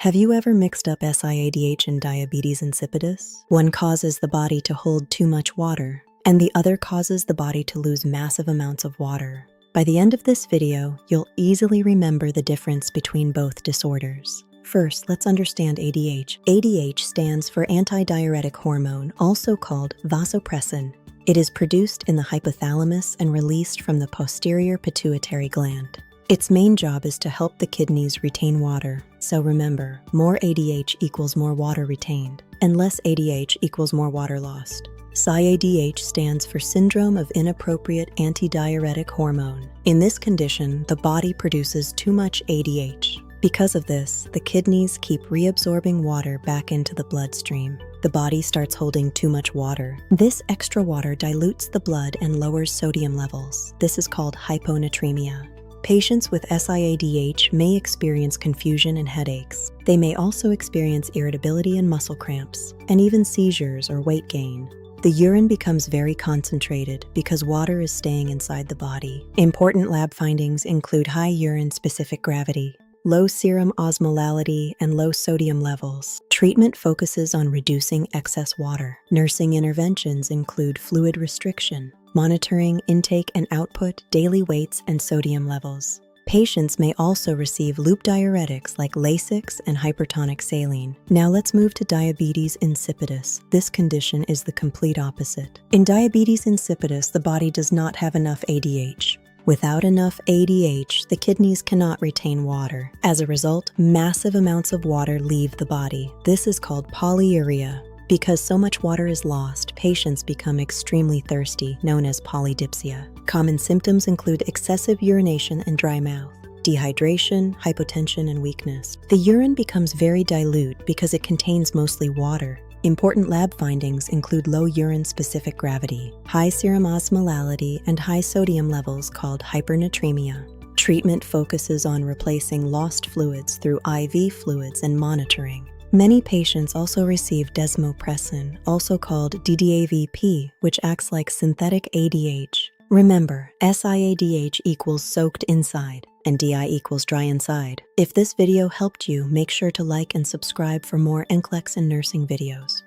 Have you ever mixed up SIADH and diabetes insipidus? One causes the body to hold too much water, and the other causes the body to lose massive amounts of water. By the end of this video, you'll easily remember the difference between both disorders. First, let's understand ADH. ADH stands for Antidiuretic Hormone, also called vasopressin. It is produced in the hypothalamus and released from the posterior pituitary gland. Its main job is to help the kidneys retain water. So remember, more ADH equals more water retained, and less ADH equals more water lost. SIADH stands for Syndrome of Inappropriate Antidiuretic Hormone. In this condition, the body produces too much ADH. Because of this, the kidneys keep reabsorbing water back into the bloodstream. The body starts holding too much water. This extra water dilutes the blood and lowers sodium levels. This is called hyponatremia. Patients with SIADH may experience confusion and headaches. They may also experience irritability and muscle cramps, and even seizures or weight gain. The urine becomes very concentrated because water is staying inside the body. Important lab findings include high urine-specific gravity, low serum osmolality, and low sodium levels. Treatment focuses on reducing excess water. Nursing interventions include fluid restriction, monitoring intake and output, daily weights, and sodium levels. Patients may also receive loop diuretics like Lasix and hypertonic saline. Now let's move to diabetes insipidus. This condition is the complete opposite. In diabetes insipidus, the body does not have enough ADH. Without enough ADH, the kidneys cannot retain water. As a result, massive amounts of water leave the body. This is called polyuria. Because so much water is lost, patients become extremely thirsty, known as polydipsia. Common symptoms include excessive urination and dry mouth, dehydration, hypotension, and weakness. The urine becomes very dilute because it contains mostly water. Important lab findings include low urine-specific gravity, high serum osmolality, and high sodium levels called hypernatremia. Treatment focuses on replacing lost fluids through IV fluids and monitoring. Many patients also receive desmopressin, also called DDAVP, which acts like synthetic ADH. Remember, SIADH equals soaked inside, and DI equals dry inside. If this video helped you, make sure to like and subscribe for more NCLEX and nursing videos.